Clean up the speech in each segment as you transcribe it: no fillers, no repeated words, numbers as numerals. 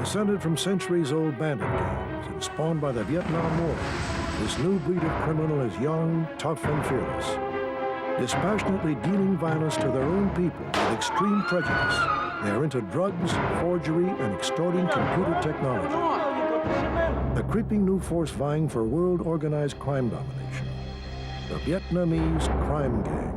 Descended from centuries-old bandit gangs and spawned by the Vietnam War, this new breed of criminal is young, tough, and fearless, dispassionately dealing violence to their own people with extreme prejudice. They are into drugs, forgery, and extorting computer technology. A creeping new force vying for world organized crime domination. The Vietnamese crime gangs.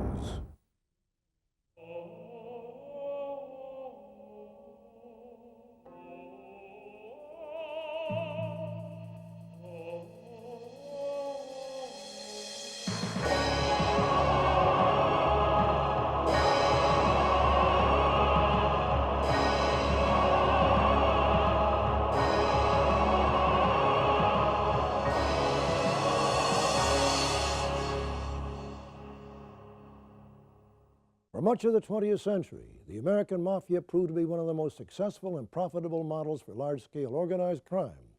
For much of the 20th century, the American Mafia proved to be one of the most successful and profitable models for large-scale organized crime.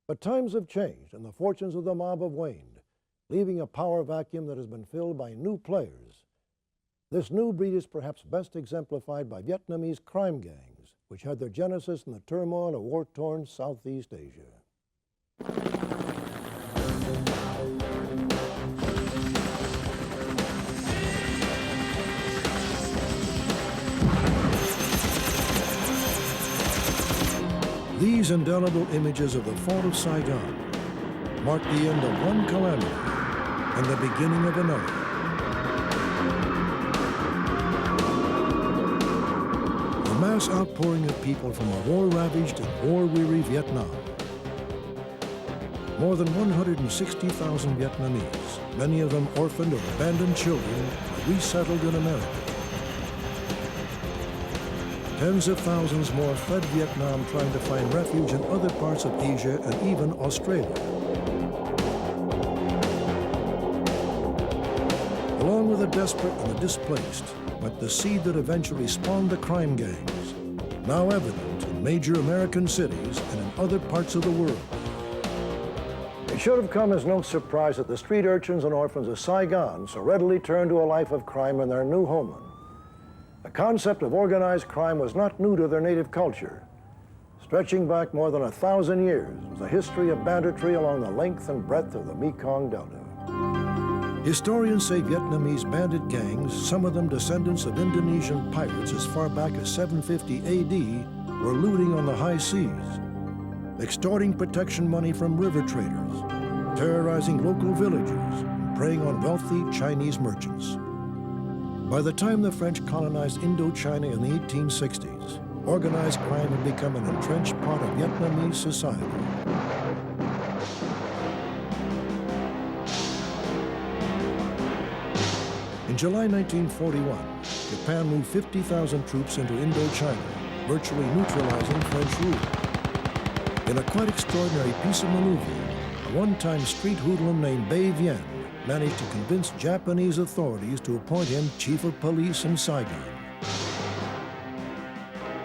But times have changed, and the fortunes of the mob have waned, leaving a power vacuum that has been filled by new players. This new breed is perhaps best exemplified by Vietnamese crime gangs, which had their genesis in the turmoil of war-torn Southeast Asia. These indelible images of the fall of Saigon mark the end of one calamity and the beginning of another. A mass outpouring of people from a war-ravaged and war-weary Vietnam. More than 160,000 Vietnamese, many of them orphaned or abandoned children, are resettled in America. Tens of thousands more fled Vietnam trying to find refuge in other parts of Asia and even Australia. Along with the desperate and the displaced went the seed that eventually spawned the crime gangs, now evident in major American cities and in other parts of the world. It should have come as no surprise that the street urchins and orphans of Saigon so readily turned to a life of crime in their new homeland. The concept of organized crime was not new to their native culture. Stretching back more than 1,000 years was a history of banditry along the length and breadth of the Mekong Delta. Historians say Vietnamese bandit gangs, some of them descendants of Indonesian pirates as far back as 750 AD, were looting on the high seas, extorting protection money from river traders, terrorizing local villagers, and preying on wealthy Chinese merchants. By the time the French colonized Indochina in the 1860s, organized crime had become an entrenched part of Vietnamese society. In July 1941, Japan moved 50,000 troops into Indochina, virtually neutralizing French rule. In a quite extraordinary piece of maneuvering, a one-time street hoodlum named Bay Vien managed to convince Japanese authorities to appoint him chief of police in Saigon.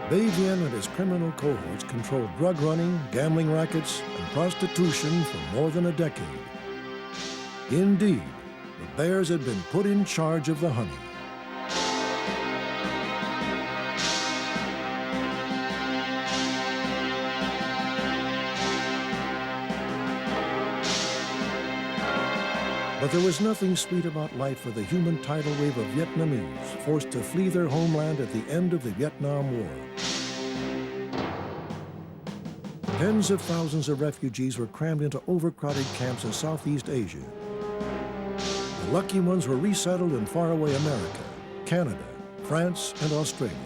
Bay Vien and his criminal cohorts controlled drug running, gambling rackets, and prostitution for more than a decade. Indeed, the bears had been put in charge of the honey. But there was nothing sweet about life for the human tidal wave of Vietnamese forced to flee their homeland at the end of the Vietnam War. Tens of thousands of refugees were crammed into overcrowded camps in Southeast Asia. The lucky ones were resettled in faraway America, Canada, France, and Australia.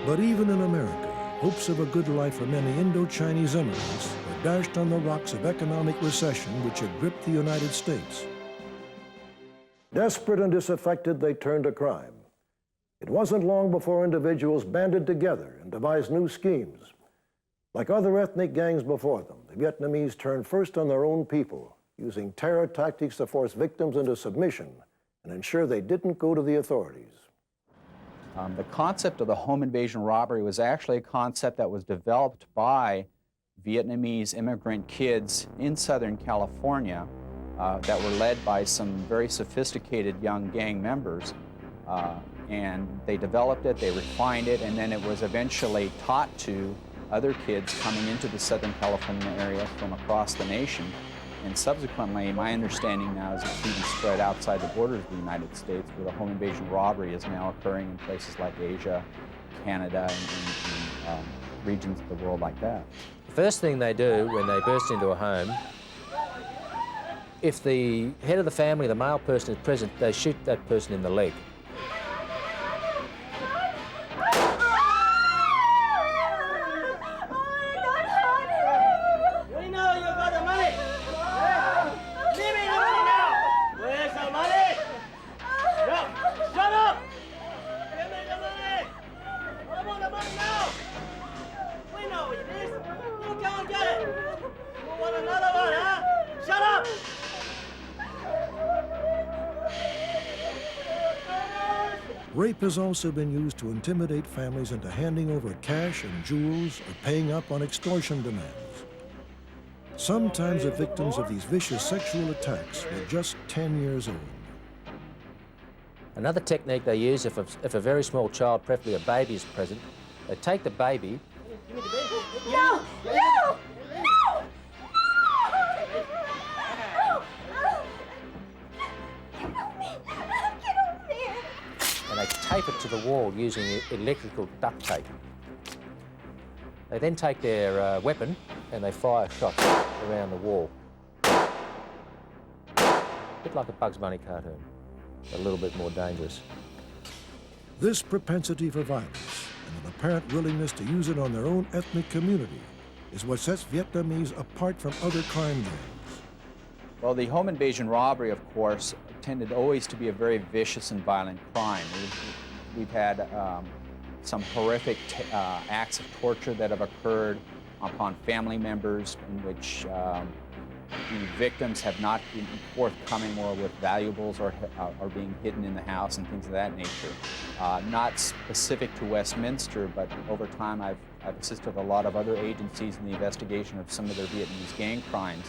But even in America, hopes of a good life for many Indo-Chinese immigrants were dashed on the rocks of economic recession which had gripped the United States. Desperate and disaffected, they turned to crime. It wasn't long before individuals banded together and devised new schemes. Like other ethnic gangs before them, the Vietnamese turned first on their own people, using terror tactics to force victims into submission and ensure they didn't go to the authorities. The concept of the home invasion robbery was actually a concept that was developed by Vietnamese immigrant kids in Southern California that were led by some very sophisticated young gang members. And they developed it, they refined it, and then it was eventually taught to other kids coming into the Southern California area from across the nation. And subsequently, my understanding now is it's even spread outside the borders of the United States, where the home invasion robbery is now occurring in places like Asia, Canada, and regions of the world like that. The first thing they do when they burst into a home, if the head of the family, the male person, is present, they shoot that person in the leg. Rape has also been used to intimidate families into handing over cash and jewels or paying up on extortion demands. Sometimes the victims of these vicious sexual attacks were just 10 years old. Another technique they use, if a very small child, preferably a baby, is present, they take the baby. No! No! And they tape it to the wall using electrical duct tape. They then take their weapon and they fire shots around the wall. A bit like a Bugs Bunny cartoon, a little bit more dangerous. This propensity for violence and an apparent willingness to use it on their own ethnic community is what sets Vietnamese apart from other crime gangs. Well, the home invasion robbery, of course, tended always to be a very vicious and violent crime. We've had some horrific acts of torture that have occurred upon family members in which the victims have not been forthcoming or with valuables or being hidden in the house and things of that nature. Not specific to Westminster, but over time I've assisted a lot of other agencies in the investigation of some of their Vietnamese gang crimes.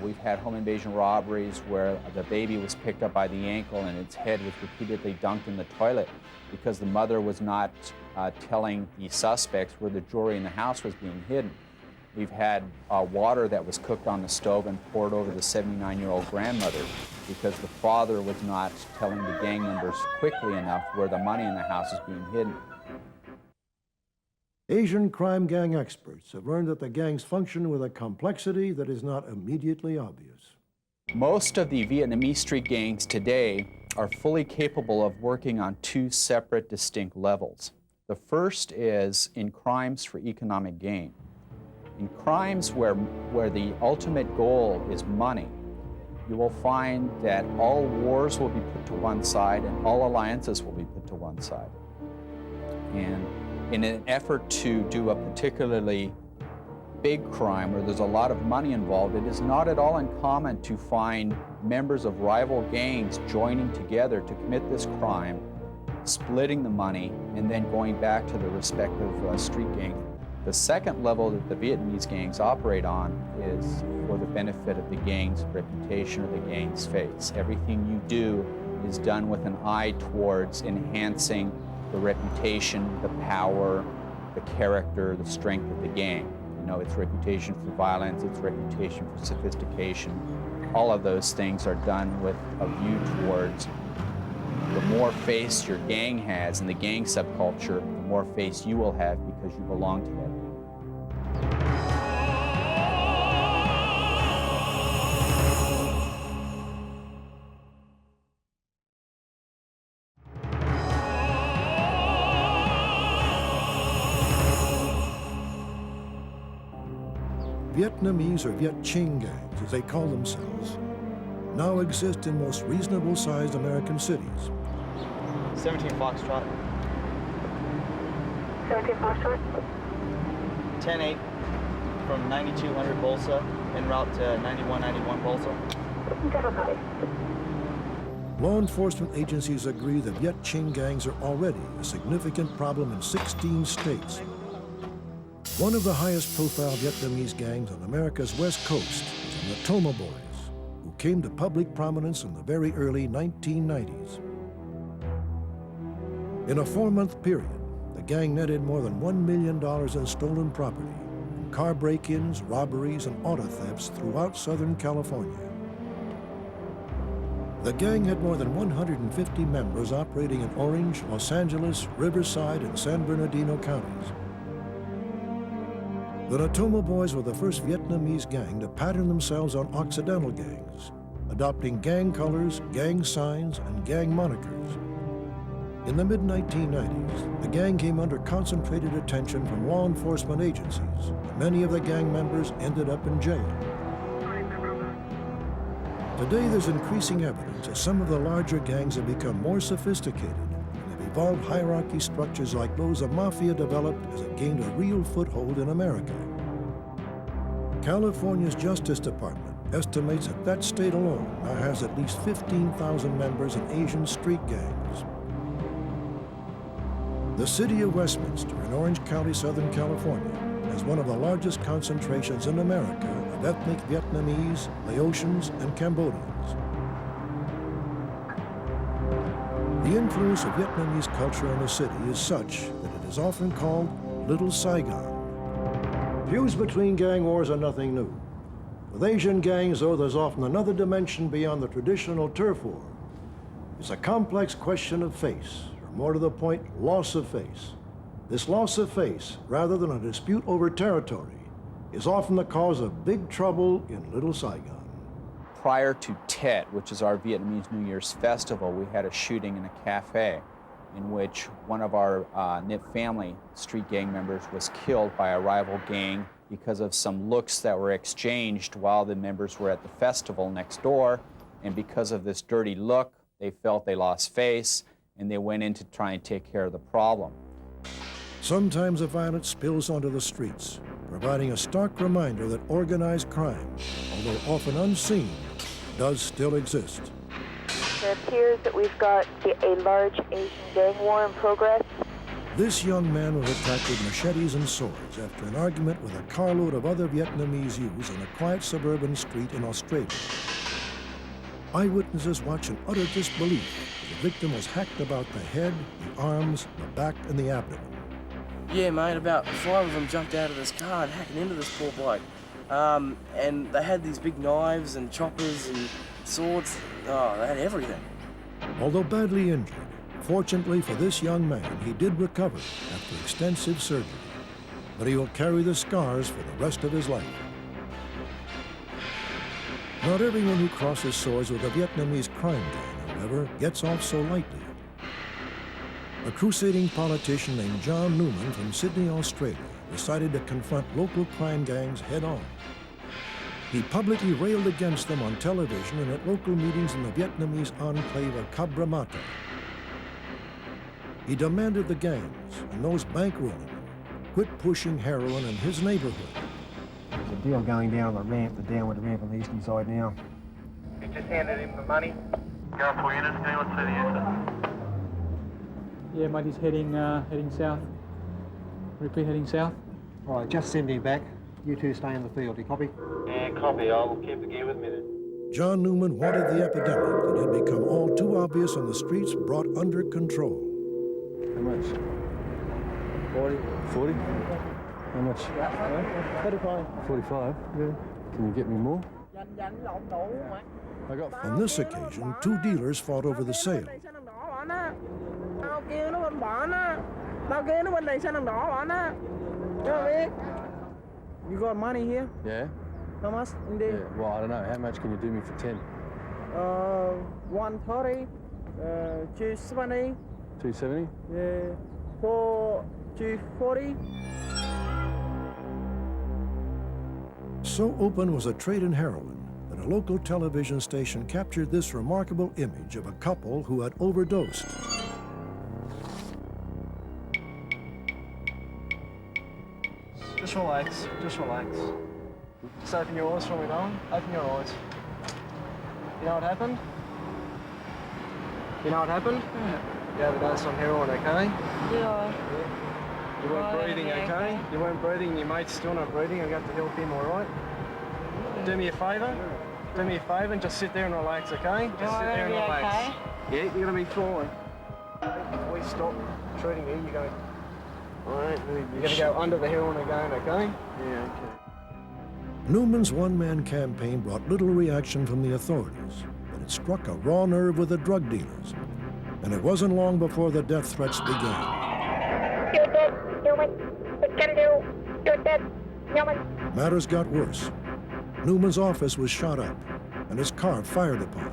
We've had home invasion robberies where the baby was picked up by the ankle and its head was repeatedly dunked in the toilet because the mother was not telling the suspects where the jewelry in the house was being hidden. We've had water that was cooked on the stove and poured over the 79-year-old grandmother because the father was not telling the gang members quickly enough where the money in the house is being hidden. Asian crime gang experts have learned that the gangs function with a complexity that is not immediately obvious. Most of the Vietnamese street gangs today are fully capable of working on two separate, distinct levels. The first is in crimes for economic gain. In crimes where the ultimate goal is money, you will find that all wars will be put to one side and all alliances will be put to one side. And in an effort to do a particularly big crime where there's a lot of money involved, it is not at all uncommon to find members of rival gangs joining together to commit this crime, splitting the money, and then going back to the respective street gang. The second level that the Vietnamese gangs operate on is for the benefit of the gang's reputation or the gang's face. Everything you do is done with an eye towards enhancing the reputation, the power, the character, the strength of the gang. You know, its reputation for violence, its reputation for sophistication. All of those things are done with a view towards the more face your gang has in the gang subculture, the more face you will have because you belong to that. Vietnamese or Viet Chinh gangs, as they call themselves, now exist in most reasonable-sized American cities. 17 Foxtrot. 17 Foxtrot. 10-8 from 9200 Bolsa en route to 9191 Bolsa. Difficulty. Law enforcement agencies agree that Viet Chinh gangs are already a significant problem in 16 states. One of the highest profile Vietnamese gangs on America's West Coast is the Natoma Boys, who came to public prominence in the very early 1990s. In a 4-month period, the gang netted more than $1 million in stolen property, from car break-ins, robberies, and auto thefts throughout Southern California. The gang had more than 150 members operating in Orange, Los Angeles, Riverside, and San Bernardino counties. The Natoma Boys were the first Vietnamese gang to pattern themselves on Occidental gangs, adopting gang colors, gang signs, and gang monikers. In the mid-1990s, the gang came under concentrated attention from law enforcement agencies, and many of the gang members ended up in jail. Today, there's increasing evidence that some of the larger gangs have become more sophisticated and have evolved hierarchy structures like those the Mafia developed as it gained a real foothold in America. California's Justice Department estimates that state alone now has at least 15,000 members in Asian street gangs. The city of Westminster in Orange County, Southern California, has one of the largest concentrations in America of ethnic Vietnamese, Laotians, and Cambodians. The influence of Vietnamese culture on the city is such that it is often called Little Saigon. Feuds between gang wars are nothing new. With Asian gangs, though, there's often another dimension beyond the traditional turf war. It's a complex question of face, or more to the point, loss of face. This loss of face, rather than a dispute over territory, is often the cause of big trouble in Little Saigon. Prior to Tet, which is our Vietnamese New Year's festival, we had a shooting in a cafe in which one of our Nip family street gang members was killed by a rival gang because of some looks that were exchanged while the members were at the festival next door. And because of this dirty look, they felt they lost face, and they went in to try and take care of the problem. Sometimes the violence spills onto the streets, providing a stark reminder that organized crime, although often unseen, does still exist. It appears that we've got a large Asian gang war in progress. This young man was attacked with machetes and swords after an argument with a carload of other Vietnamese youths on a quiet suburban street in Australia. Eyewitnesses watched in utter disbelief as the victim was hacked about the head, the arms, the back, and the abdomen. Yeah, mate, about 5 of them jumped out of this car and hacking into this poor bloke. And they had these big knives and choppers and swords. Oh, they had everything. Although badly injured, fortunately for this young man, he did recover after extensive surgery. But he will carry the scars for the rest of his life. Not everyone who crosses swords with a Vietnamese crime gang, however, gets off so lightly. A crusading politician named John Newman from Sydney, Australia, decided to confront local crime gangs head-on. He publicly railed against them on television and at local meetings in the Vietnamese enclave of Cabramatta. He demanded the gangs and those bankrolling them quit pushing heroin in his neighborhood. There's a deal going down the ramp, the downward ramp on the eastern side now. You just handed him the money. Go 4 units, can you let's see the user? Yeah, mate, he's heading south. Repeat, heading south. All right, just send him back. You two stay in the field, you copy? Yeah, copy. I'll keep the gear with me then. John Newman wanted the epidemic that had become all too obvious on the streets brought under control. How much? 40. 40? How much? 35. 45? Yeah. Can you get me more? On this occasion, 2 dealers fought over the sale. You got money here? Yeah. How much in Yeah. there? Well, I don't know. How much can you do me for 10? 130, 270, 270? 240. So open was a trade in heroin that a local television station captured this remarkable image of a couple who had overdosed. Just relax, just relax. Just open your eyes for me, darling. Open your eyes. You know what happened? You know what happened? You overdosed on heroin, okay? Yeah. You weren't Right, breathing, yeah, okay? okay. You weren't breathing, your mate's still not breathing. I got to help him, all right? Do me a favour. Do me a favour and just sit there and relax, okay? Just sit there and relax. Okay. Yeah, you're gonna be fine. If we stop treating you, you're going. You're going to go under the heroin again, okay? Yeah, okay. Newman's one-man campaign brought little reaction from the authorities, but it struck a raw nerve with the drug dealers. And it wasn't long before the death threats began. You're dead, Newman. What can I do? You're dead, Newman. Matters got worse. Newman's office was shot up, and his car fired upon.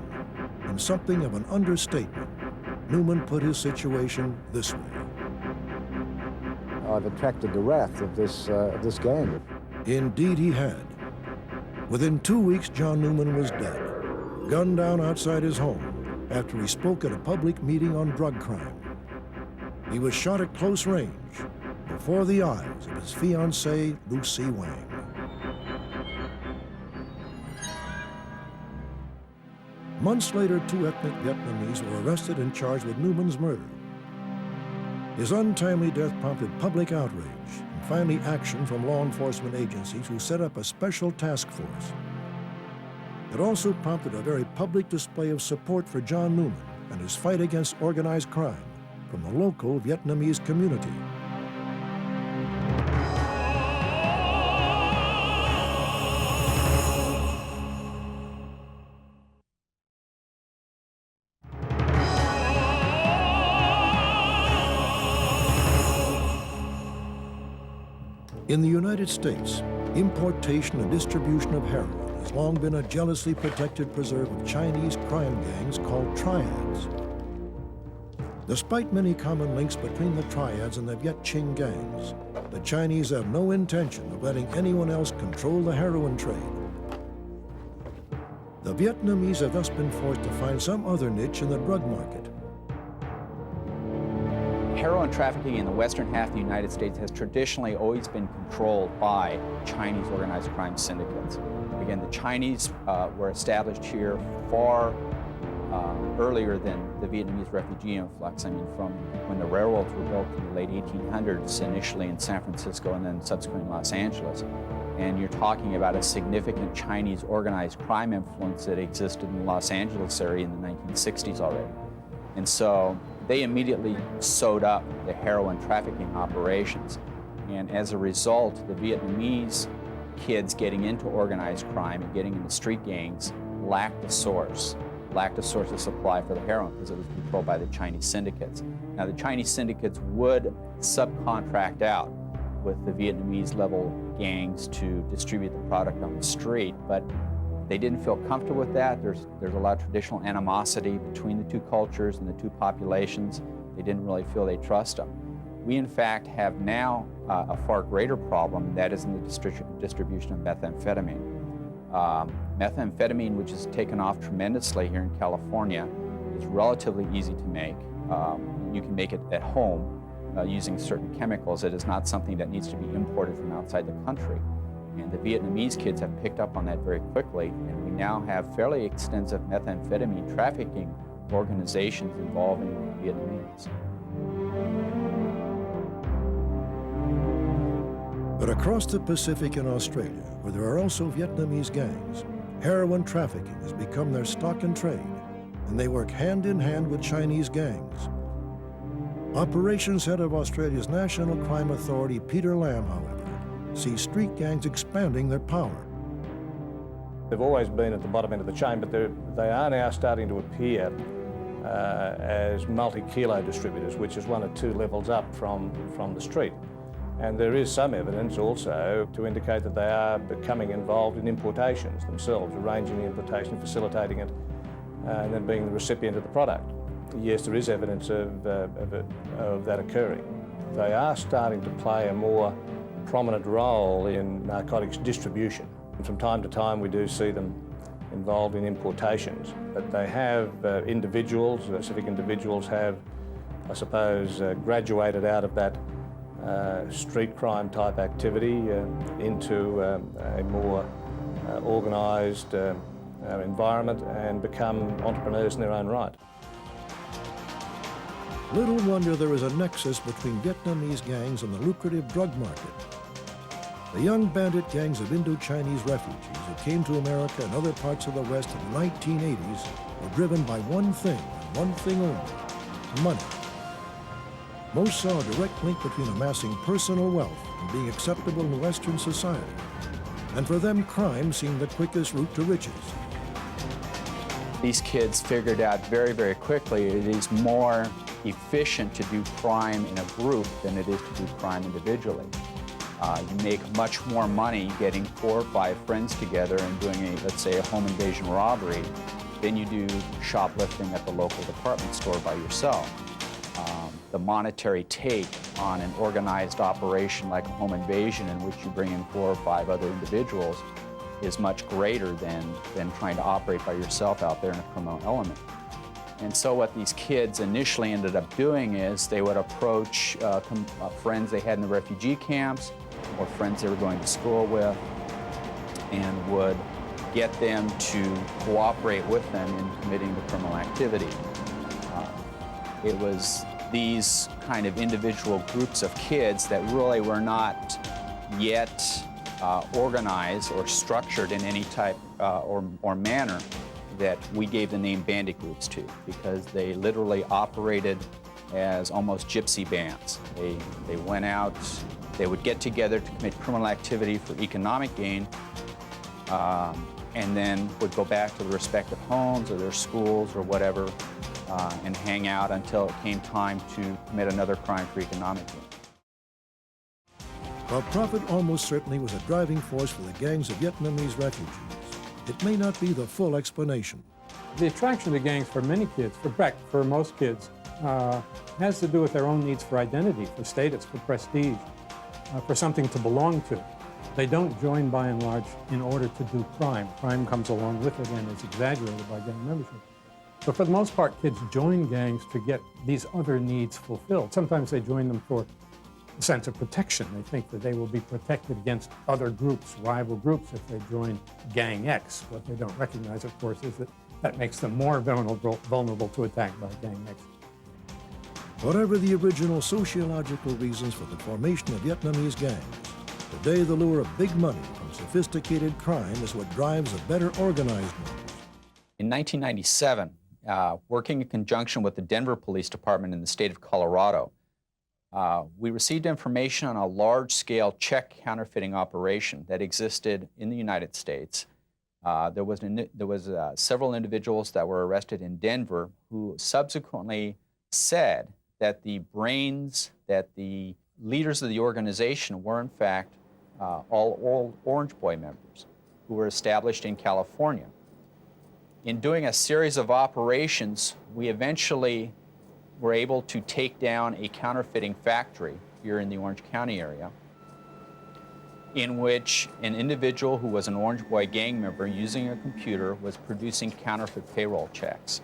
In something of an understatement, Newman put his situation this way. I've attracted the wrath of this gang. Indeed he had. Within 2 weeks, John Newman was dead, gunned down outside his home after he spoke at a public meeting on drug crime. He was shot at close range before the eyes of his fiancée, Lucy Wang. Months later, 2 ethnic Vietnamese were arrested and charged with Newman's murder. His untimely death prompted public outrage and finally action from law enforcement agencies who set up a special task force. It also prompted a very public display of support for John Newman and his fight against organized crime from the local Vietnamese community. In the United States, importation and distribution of heroin has long been a jealously protected preserve of Chinese crime gangs called triads. Despite many common links between the triads and the Viet Chinh gangs, the Chinese have no intention of letting anyone else control the heroin trade. The Vietnamese have thus been forced to find some other niche in the drug market. Heroin trafficking in the western half of the United States has traditionally always been controlled by Chinese organized crime syndicates. Again, the Chinese were established here far earlier than the Vietnamese refugee influx. I mean, from when the railroads were built in the late 1800s, initially in San Francisco and then subsequently in Los Angeles. And you're talking about a significant Chinese organized crime influence that existed in the Los Angeles area in the 1960s already. And so they immediately sewed up the heroin trafficking operations. And as a result, the Vietnamese kids getting into organized crime and getting into street gangs lacked a source of supply for the heroin because it was controlled by the Chinese syndicates. Now, the Chinese syndicates would subcontract out with the Vietnamese level gangs to distribute the product on the street, but they didn't feel comfortable with that. There's a lot of traditional animosity between the two cultures and the two populations. They didn't really feel they trust them. We, in fact, have now a far greater problem, that is in the distribution of methamphetamine. Methamphetamine, which has taken off tremendously here in California, is relatively easy to make. You can make it at home using certain chemicals. It is not something that needs to be imported from outside the country. And the Vietnamese kids have picked up on that very quickly, and we now have fairly extensive methamphetamine trafficking organizations involving Vietnamese. But across the Pacific in Australia, where there are also Vietnamese gangs, heroin trafficking has become their stock and trade, and they work hand in hand with Chinese gangs. Operations head of Australia's National Crime Authority, Peter Lam, however, sees street gangs expanding their power. They've always been at the bottom end of the chain, but they are now starting to appear as multi-kilo distributors, which is 1 or 2 levels up from the street. And there is some evidence also to indicate that they are becoming involved in importations themselves, arranging the importation, facilitating it, and then being the recipient of the product. Yes, there is evidence of that occurring. They are starting to play a more prominent role in narcotics distribution. From time to time we do see them involved in importations, but they have individuals, specific individuals have, I suppose, graduated out of that street crime type activity into a more organised environment and become entrepreneurs in their own right. Little wonder there is a nexus between Vietnamese gangs and the lucrative drug market. The young bandit gangs of Indo-Chinese refugees who came to America and other parts of the West in the 1980s were driven by one thing and one thing only: money. Most saw a direct link between amassing personal wealth and being acceptable in Western society. And for them, crime seemed the quickest route to riches. These kids figured out very, very quickly it is more efficient to do crime in a group than it is to do crime individually. You make much more money getting 4 or 5 friends together and doing, let's say, a home invasion robbery than you do shoplifting at the local department store by yourself. The monetary take on an organized operation like a home invasion in which you bring in 4 or 5 other individuals is much greater than trying to operate by yourself out there in a criminal element. And so what these kids initially ended up doing is they would approach friends they had in the refugee camps or friends they were going to school with and would get them to cooperate with them in committing the criminal activity. It was these kind of individual groups of kids that really were not yet organized or structured in any type or manner that we gave the name bandit groups to, because they literally operated as almost gypsy bands. They went out, they would get together to commit criminal activity for economic gain, and then would go back to their respective homes or their schools or whatever and hang out until it came time to commit another crime for economic gain. While profit almost certainly was a driving force for the gangs of Vietnamese refugees, it may not be the full explanation. The attraction to gangs for many kids, for most kids, has to do with their own needs for identity, for status, for prestige, for something to belong to. They don't join, by and large, in order to do crime. Crime comes along with it and is exaggerated by gang membership. But for the most part, kids join gangs to get these other needs fulfilled. Sometimes they join them for a sense of protection. They think that they will be protected against other groups, rival groups, if they join Gang X. What they don't recognize, of course, is that that makes them more vulnerable to attack by Gang X. Whatever the original sociological reasons for the formation of Vietnamese gangs, today the lure of big money from sophisticated crime is what drives a better organized one. In 1997, working in conjunction with the Denver Police Department in the state of Colorado, we received information on a large-scale check counterfeiting operation that existed in the United States. There was several individuals that were arrested in Denver who subsequently said that the brains, that the leaders of the organization were in fact all Orange Boy members who were established in California. In doing a series of operations, we eventually were able to take down a counterfeiting factory here in the Orange County area, in which an individual who was an Orange Boy gang member using a computer was producing counterfeit payroll checks.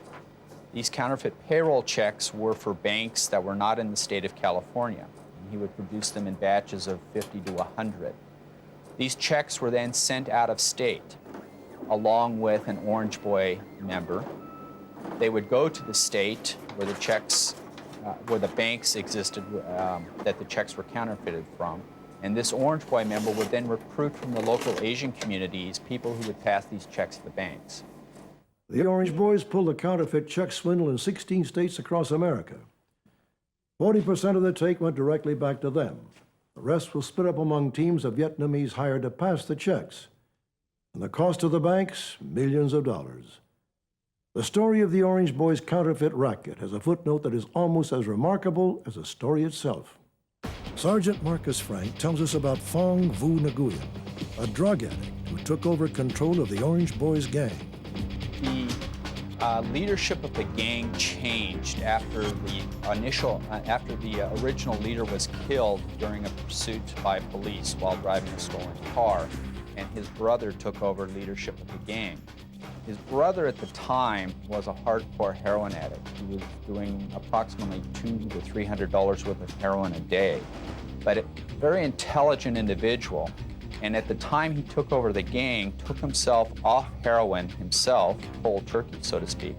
These counterfeit payroll checks were for banks that were not in the state of California. And he would produce them in batches of 50 to 100. These checks were then sent out of state along with an Orange Boy member. They would go to the state where the checks, where the banks existed that the checks were counterfeited from. And this Orange Boy member would then recruit from the local Asian communities people who would pass these checks to the banks. The Orange Boys pulled a counterfeit check swindle in 16 states across America. 40% of the take went directly back to them. The rest was split up among teams of Vietnamese hired to pass the checks. And the cost to the banks, millions of dollars. The story of the Orange Boys counterfeit racket has a footnote that is almost as remarkable as the story itself. Sergeant Marcus Frank tells us about Phong Vu Nguyen, a drug addict who took over control of the Orange Boys gang. The leadership of the gang changed after the original leader was killed during a pursuit by police while driving a stolen car, and his brother took over leadership of the gang. His brother at the time was a hardcore heroin addict. He was doing approximately $200 to $300 worth of heroin a day, but a very intelligent individual. And at the time he took over the gang, took himself off heroin himself, cold turkey, so to speak,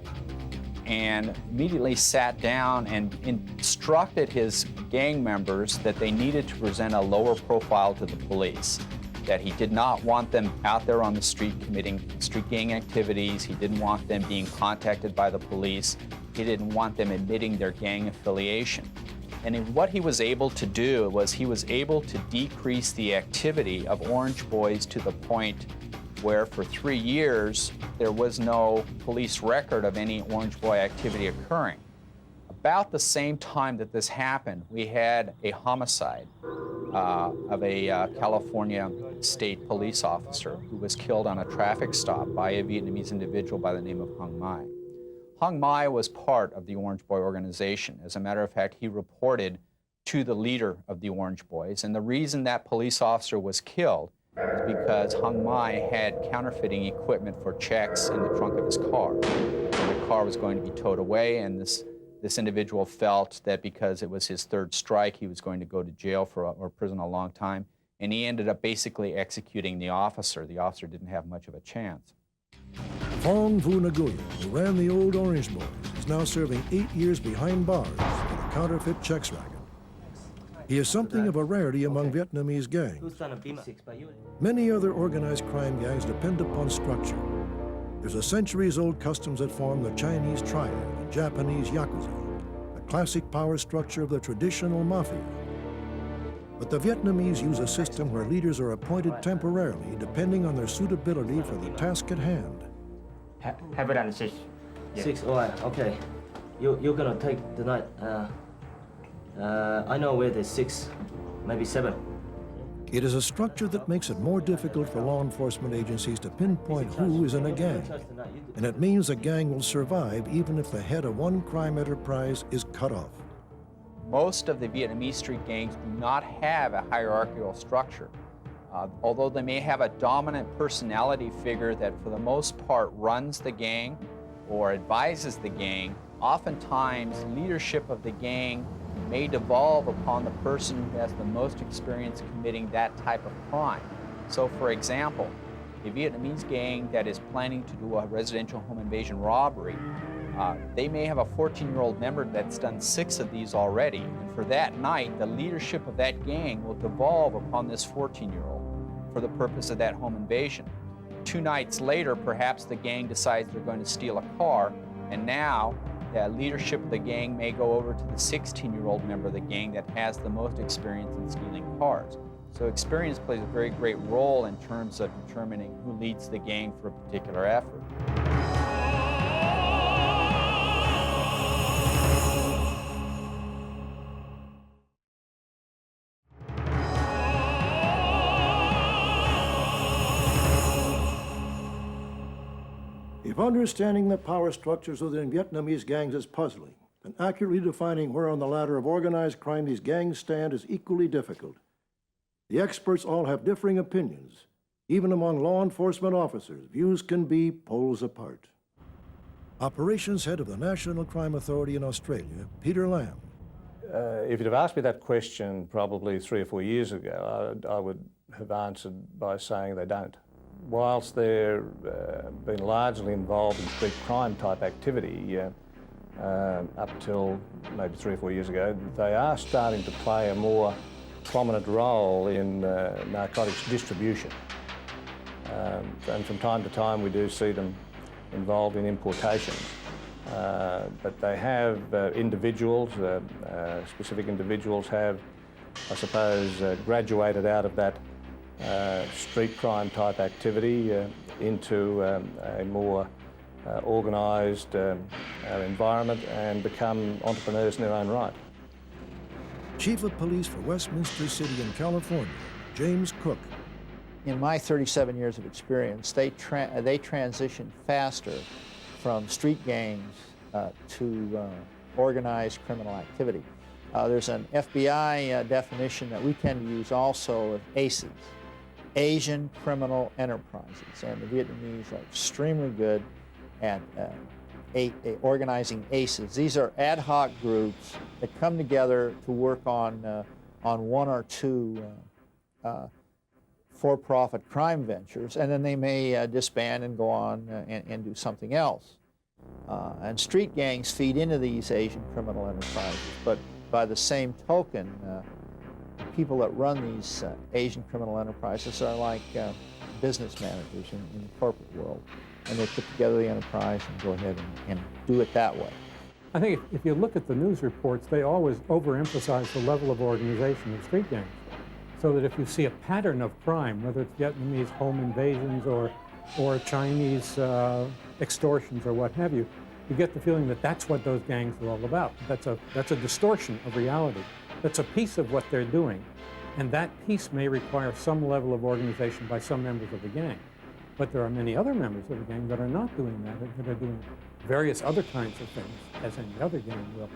and immediately sat down and instructed his gang members that they needed to present a lower profile to the police, that he did not want them out there on the street committing street gang activities. He didn't want them being contacted by the police. He didn't want them admitting their gang affiliation. And what he was able to do was he was able to decrease the activity of Orange Boys to the point where for 3 years there was no police record of any Orange Boy activity occurring. About the same time that this happened, we had a homicide of a California state police officer who was killed on a traffic stop by a Vietnamese individual by the name of Hung Mai. Hung Mai was part of the Orange Boy organization. As a matter of fact, he reported to the leader of the Orange Boys, and the reason that police officer was killed is because Hung Mai had counterfeiting equipment for checks in the trunk of his car. And the car was going to be towed away, and this individual felt that because it was his third strike, he was going to go to jail or prison a long time, and he ended up basically executing the officer. The officer didn't have much of a chance. Phong Vu Nguyen, who ran the old Orange Boys, is now serving 8 years behind bars for the counterfeit checks racket. He is something of a rarity among Vietnamese gangs. Many other organized crime gangs depend upon structure. There's a centuries-old customs that form the Chinese triad, the Japanese yakuza, the classic power structure of the traditional mafia. But the Vietnamese use a system where leaders are appointed temporarily depending on their suitability for the task at hand. Have it on 6. Yeah. 6, all right, okay. You're gonna take the night. I know where there's 6, maybe 7. It is a structure that makes it more difficult for law enforcement agencies to pinpoint who is in a gang. And it means a gang will survive even if the head of one crime enterprise is cut off. Most of the Vietnamese street gangs do not have a hierarchical structure. Although they may have a dominant personality figure that for the most part runs the gang or advises the gang, oftentimes leadership of the gang may devolve upon the person who has the most experience committing that type of crime. So for example, a Vietnamese gang that is planning to do a residential home invasion robbery, they may have a 14-year-old member that's done 6 of these already. And for that night, the leadership of that gang will devolve upon this 14-year-old for the purpose of that home invasion. 2 nights later, perhaps the gang decides they're going to steal a car, and now the leadership of the gang may go over to the 16-year-old member of the gang that has the most experience in stealing cars. So experience plays a very great role in terms of determining who leads the gang for a particular effort. If understanding the power structures within Vietnamese gangs is puzzling, then accurately defining where on the ladder of organized crime these gangs stand is equally difficult. The experts all have differing opinions. Even among law enforcement officers, views can be poles apart. Operations head of the National Crime Authority in Australia, Peter Lamb. If you'd have asked me that question probably 3 or 4 years ago, I would have answered by saying they don't. Whilst they're been largely involved in street crime type activity up till maybe 3 or 4 years ago, they are starting to play a more prominent role in narcotics distribution. And from time to time we do see them involved in importation. But they have individuals, specific individuals have, I suppose, graduated out of that street crime type activity into a more organised environment and become entrepreneurs in their own right. Chief of Police for Westminster City in California, James Cook. In my 37 years of experience, they transition faster from street gangs to organized criminal activity. There's an FBI definition that we tend to use also of ACEs, Asian Criminal Enterprises, and the Vietnamese are extremely good at organizing ACEs. These are ad hoc groups that come together to work on 1 or 2 for-profit crime ventures, and then they may disband and go on and do something else. And street gangs feed into these Asian criminal enterprises, but by the same token, people that run these Asian criminal enterprises are like business managers in the corporate world, and they put together the enterprise and go ahead and do it that way. I think if you look at the news reports, they always overemphasize the level of organization of street gangs. So that if you see a pattern of crime, whether it's Vietnamese home invasions or Chinese extortions or what have you, you get the feeling that that's what those gangs are all about. That's a distortion of reality. That's a piece of what they're doing. And that piece may require some level of organization by some members of the gang. But there are many other members of the gang that are not doing that, that are doing various other kinds of things, as any other gang will.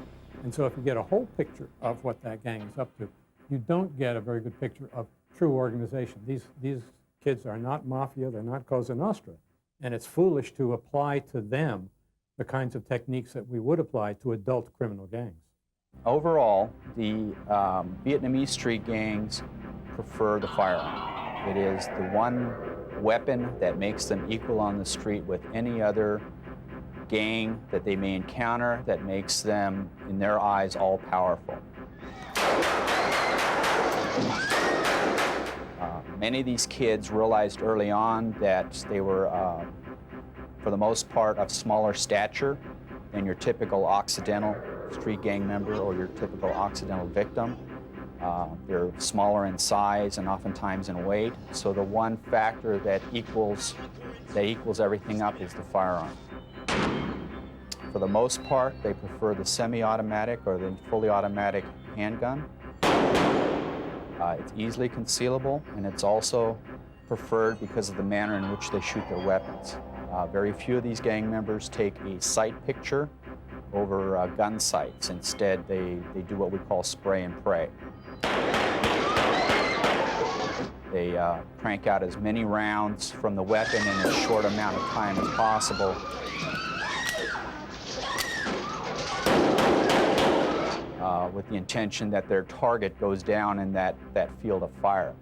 And so if you get a whole picture of what that gang is up to, you don't get a very good picture of true organization. These kids are not Mafia, they're not Cosa Nostra. And it's foolish to apply to them the kinds of techniques that we would apply to adult criminal gangs. Overall, the Vietnamese street gangs prefer the firearm. It is the one weapon that makes them equal on the street with any other gang that they may encounter, that makes them, in their eyes, all-powerful. Many of these kids realized early on that they were, for the most part, of smaller stature than your typical Occidental street gang member or your typical Occidental victim. They're smaller in size and oftentimes in weight. So the one factor that equals everything up is the firearm. For the most part, they prefer the semi-automatic or the fully automatic handgun. It's easily concealable, and it's also preferred because of the manner in which they shoot their weapons. Very few of these gang members take a sight picture over gun sights. Instead, they do what we call spray and pray. They crank out as many rounds from the weapon in as short amount of time as possible. With the intention that their target goes down in that field of fire.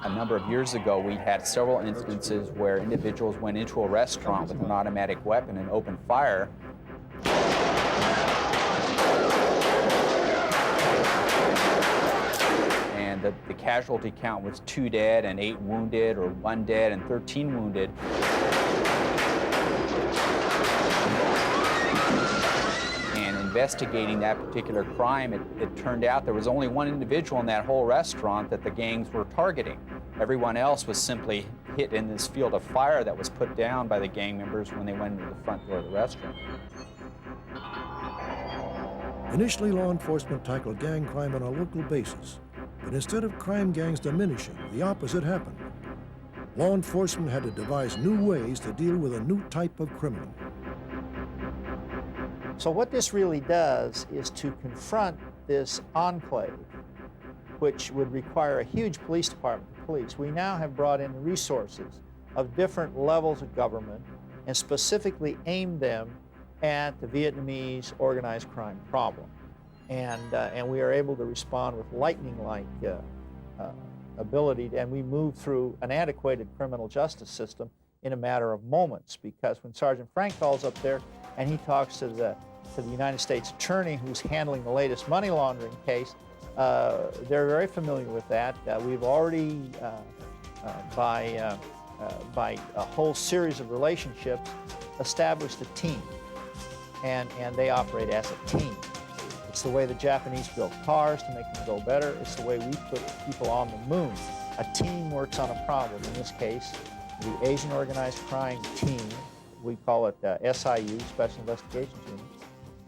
A number of years ago, we had several instances where individuals went into a restaurant with an automatic weapon and opened fire. And the casualty count was 2 dead and 8 wounded, or 1 dead and 13 wounded. Investigating that particular crime, it turned out there was only one individual in that whole restaurant that the gangs were targeting. Everyone else was simply hit in this field of fire that was put down by the gang members when they went into the front door of the restaurant. Initially, law enforcement tackled gang crime on a local basis, but instead of crime gangs diminishing, the opposite happened. Law enforcement had to devise new ways to deal with a new type of criminal. So what this really does is to confront this enclave, which would require a huge police department to police. We now have brought in resources of different levels of government and specifically aimed them at the Vietnamese organized crime problem. And we are able to respond with lightning-like ability, and we move through an antiquated criminal justice system in a matter of moments, because when Sergeant Frank calls up there and he talks to the United States Attorney who's handling the latest money laundering case, they're very familiar with that. We've already, by a whole series of relationships, established a team, and they operate as a team. It's the way the Japanese built cars to make them go better. It's the way we put people on the moon. A team works on a problem. In this case, the Asian Organized Crime Team, we call it SIU, Special Investigations Unit,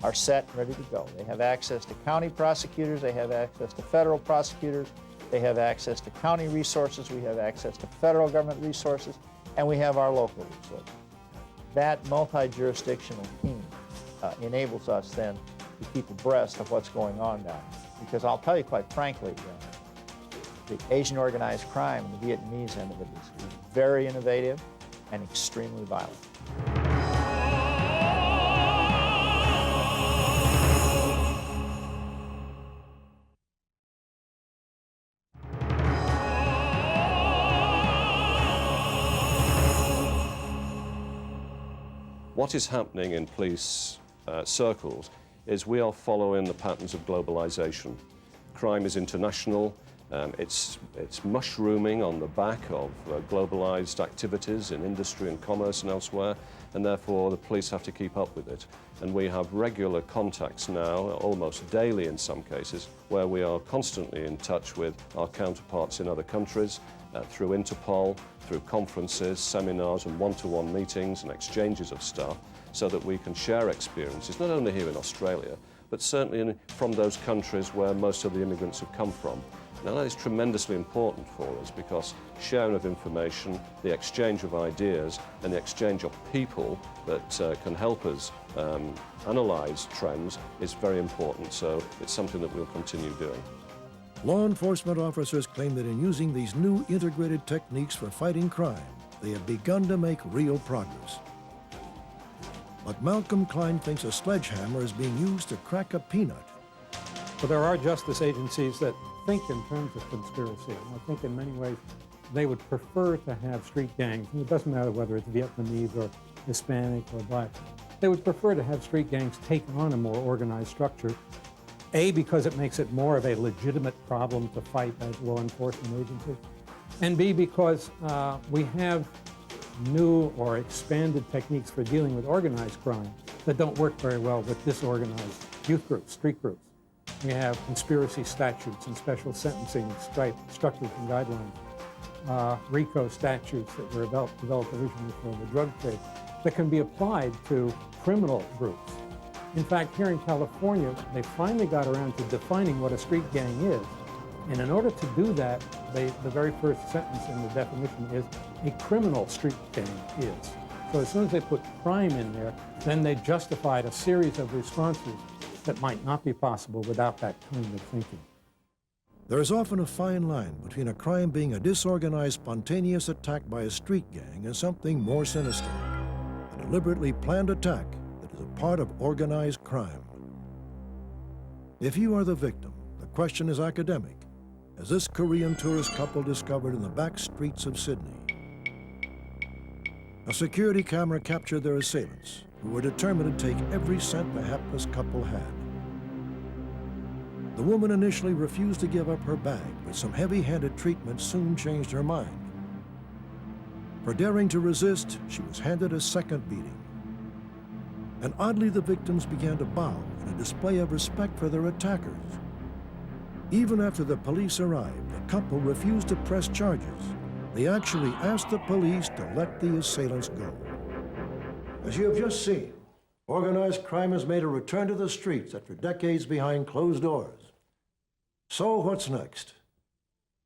are set and ready to go. They have access to county prosecutors, they have access to federal prosecutors, they have access to county resources, we have access to federal government resources, and we have our local resources. That multi-jurisdictional team enables us then to keep abreast of what's going on down there. Because I'll tell you quite frankly, the Asian organized crime and the Vietnamese end of it is very innovative and extremely violent. What is happening in police circles is we are following the patterns of globalization. Crime is international. It's mushrooming on the back of globalized activities in industry and commerce and elsewhere, and therefore the police have to keep up with it. And we have regular contacts now, almost daily in some cases, where we are constantly in touch with our counterparts in other countries, through Interpol, through conferences, seminars and one-to-one meetings and exchanges of staff, so that we can share experiences, not only here in Australia, but certainly from those countries where most of the immigrants have come from. Now that is tremendously important for us because sharing of information, the exchange of ideas and the exchange of people that can help us analyse trends is very important, so it's something that we'll continue doing. Law enforcement officers claim that in using these new integrated techniques for fighting crime, they have begun to make real progress. But Malcolm Klein thinks a sledgehammer is being used to crack a peanut. But there are justice agencies that think in terms of conspiracy. And I think in many ways they would prefer to have street gangs, and it doesn't matter whether it's Vietnamese or Hispanic or black. They would prefer to have street gangs take on a more organized structure, A, because it makes it more of a legitimate problem to fight as law enforcement agencies, and B, because we have new or expanded techniques for dealing with organized crime that don't work very well with disorganized youth groups, street groups. We have conspiracy statutes and special sentencing structures and guidelines, RICO statutes that were developed originally for the drug trade that can be applied to criminal groups. In fact, here in California, they finally got around to defining what a street gang is. And in order to do that, the very first sentence in the definition is a criminal street gang is. So as soon as they put crime in there, then they justified a series of responses that might not be possible without that kind of thinking. There is often a fine line between a crime being a disorganized, spontaneous attack by a street gang and something more sinister, a deliberately planned attack that is a part of organized crime. If you are the victim, the question is academic, as this Korean tourist couple discovered in the back streets of Sydney. A security camera captured their assailants, who were determined to take every cent the hapless couple had. The woman initially refused to give up her bag, but some heavy-handed treatment soon changed her mind. For daring to resist, she was handed a second beating. And oddly, the victims began to bow in a display of respect for their attackers. Even after the police arrived, the couple refused to press charges. They actually asked the police to let the assailants go. As you have just seen, organized crime has made a return to the streets after decades behind closed doors. So what's next?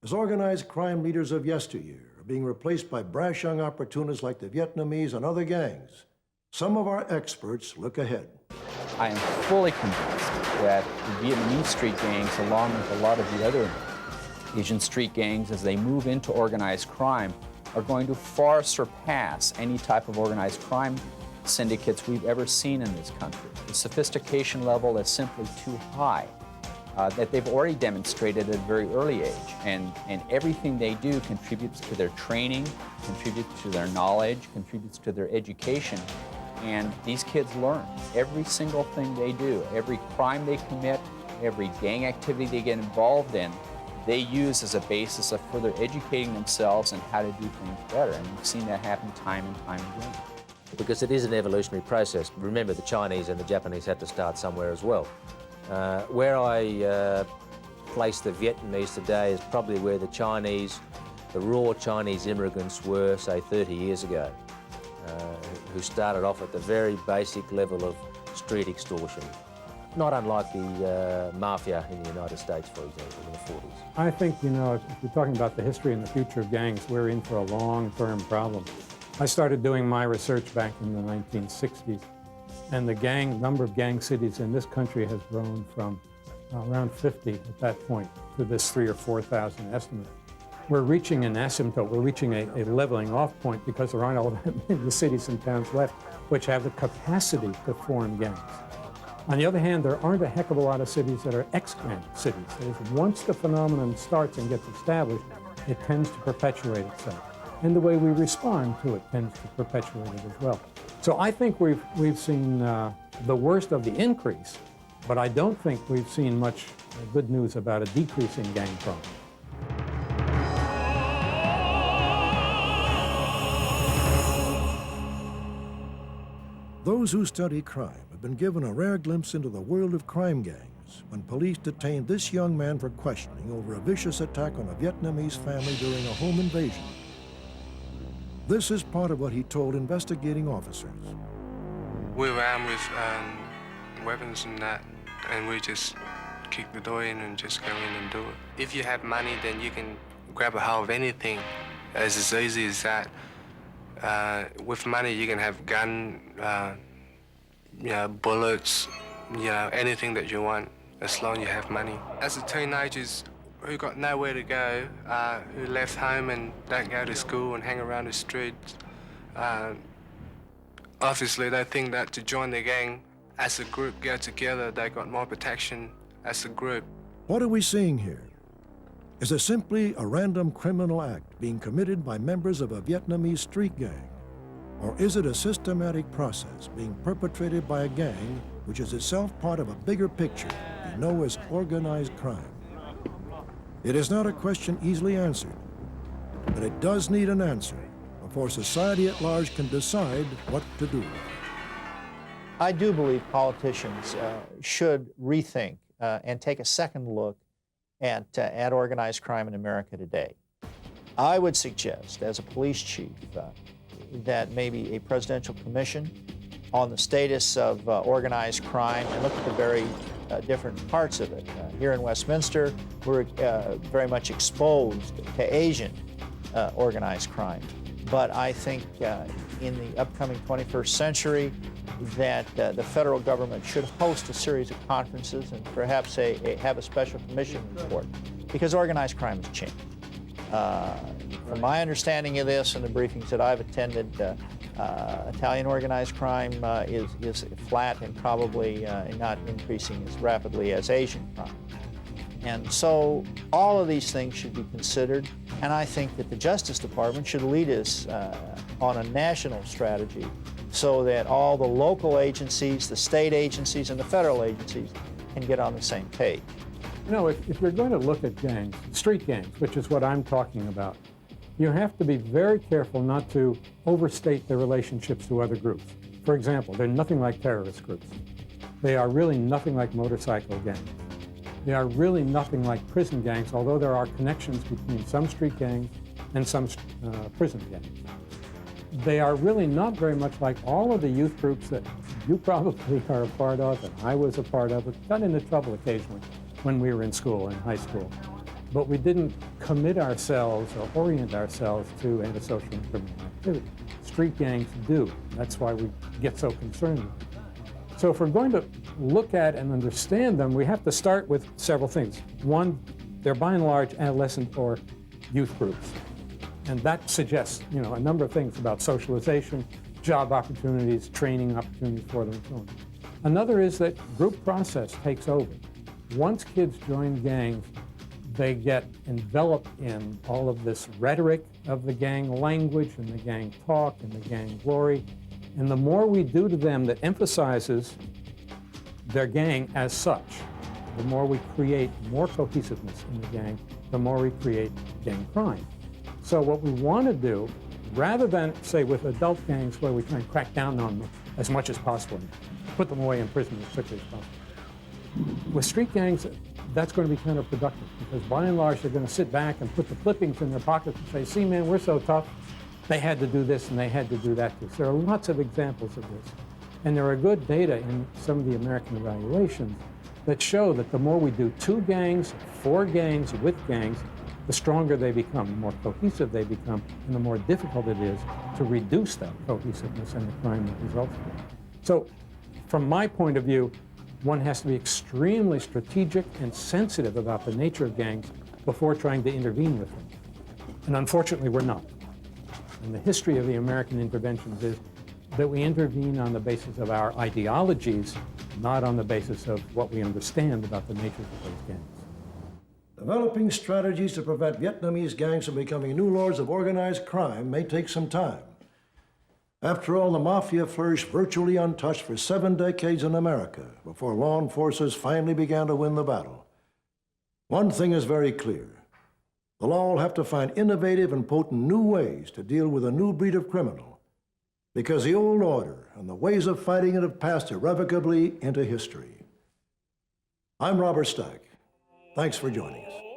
As organized crime leaders of yesteryear are being replaced by brash young opportunists like the Vietnamese and other gangs, some of our experts look ahead. I am fully convinced that the Vietnamese street gangs, along with a lot of the other Asian street gangs, as they move into organized crime, are going to far surpass any type of organized crime syndicates we've ever seen in this country. The sophistication level is simply too high, that they've already demonstrated at a very early age. And everything they do contributes to their training, contributes to their knowledge, contributes to their education. And these kids learn every single thing they do, every crime they commit, every gang activity they get involved in, they use as a basis of further educating themselves and how to do things better. And we've seen that happen time and time again. Because it is an evolutionary process. Remember, the Chinese and the Japanese had to start somewhere as well. Where I place the Vietnamese today is probably where the Chinese, the raw Chinese immigrants were, say, 30 years ago, who started off at the very basic level of street extortion. Not unlike the Mafia in the United States, for example, in the 40s. I think, you know, if you're talking about the history and the future of gangs, we're in for a long-term problem. I started doing my research back in the 1960s, and the number of gang cities in this country has grown from around 50 at that point to this 3,000 or 4,000 estimate. We're reaching an asymptote, we're reaching a leveling off point because there aren't all that many cities and towns left which have the capacity to form gangs. On the other hand, there aren't a heck of a lot of cities that are ex-gang cities. Once the phenomenon starts and gets established, it tends to perpetuate itself. And the way we respond to it tends to perpetuate it as well. So I think we've seen the worst of the increase, but I don't think we've seen much good news about a decrease in gang crime. Those who study crime have been given a rare glimpse into the world of crime gangs when police detained this young man for questioning over a vicious attack on a Vietnamese family during a home invasion. This is part of what he told investigating officers. We were armed with weapons and that, and we just kick the door in and just go in and do it. If you have money, then you can grab a hold of anything. It's as easy as that. With money, you can have gun, bullets, anything that you want, as long as you have money. As a teenagers who got nowhere to go, who left home and don't go to school and hang around the streets, obviously they think that to join the gang as a group, go together, they got more protection as a group. What are we seeing here? Is it simply a random criminal act being committed by members of a Vietnamese street gang? Or is it a systematic process being perpetrated by a gang which is itself part of a bigger picture we know as organized crime? It is not a question easily answered, but it does need an answer before society at large can decide what to do. I do believe politicians should rethink and take a second look at organized crime in America today. I would suggest, as a police chief, that maybe a presidential commission on the status of organized crime and look at the very different parts of it. Here in Westminster, we're very much exposed to Asian organized crime. But I think in the upcoming 21st century that the federal government should host a series of conferences and perhaps have a special commission report, because organized crime has changed. From my understanding of this and the briefings that I've attended, Italian organized crime is flat and probably not increasing as rapidly as Asian crime. And so all of these things should be considered, and I think that the Justice Department should lead us on a national strategy so that all the local agencies, the state agencies, and the federal agencies can get on the same page. You know, if you're going to look at gangs, street gangs, which is what I'm talking about, you have to be very careful not to overstate their relationships to other groups. For example, they're nothing like terrorist groups. They are really nothing like motorcycle gangs. They are really nothing like prison gangs, although there are connections between some street gangs and some prison gangs. They are really not very much like all of the youth groups that you probably are a part of, and I was a part of. It got into trouble occasionally when we were in school, in high school. But we didn't commit ourselves or orient ourselves to antisocial and criminal activity. Street gangs do. That's why we get so concerned with them. So if we're going to look at and understand them, we have to start with several things. One, they're by and large adolescent or youth groups. And that suggests, a number of things about socialization, job opportunities, training opportunities for them, and so on. Another is that group process takes over. Once kids join gangs, they get enveloped in all of this rhetoric of the gang language and the gang talk and the gang glory. And the more we do to them that emphasizes their gang as such, the more we create more cohesiveness in the gang, the more we create gang crime. So what we want to do, rather than, say, with adult gangs where we try and crack down on them as much as possible and put them away in prison as quickly as possible, with street gangs, that's going to be counterproductive, because by and large they're going to sit back and put the clippings in their pockets and say, see, man, we're so tough. They had to do this and they had to do that. There are lots of examples of this. And there are good data in some of the American evaluations that show that the more we do to gangs, for gangs, with gangs, the stronger they become, the more cohesive they become, and the more difficult it is to reduce that cohesiveness and the crime that results from it. So from my point of view, one has to be extremely strategic and sensitive about the nature of gangs before trying to intervene with them. And unfortunately, we're not. And the history of the American interventions is that we intervene on the basis of our ideologies, not on the basis of what we understand about the nature of those gangs. Developing strategies to prevent Vietnamese gangs from becoming new lords of organized crime may take some time. After all, the Mafia flourished virtually untouched for 7 decades in America before law enforcers finally began to win the battle. One thing is very clear. The law will have to find innovative and potent new ways to deal with a new breed of criminal, because the old order and the ways of fighting it have passed irrevocably into history. I'm Robert Stack. Thanks for joining us.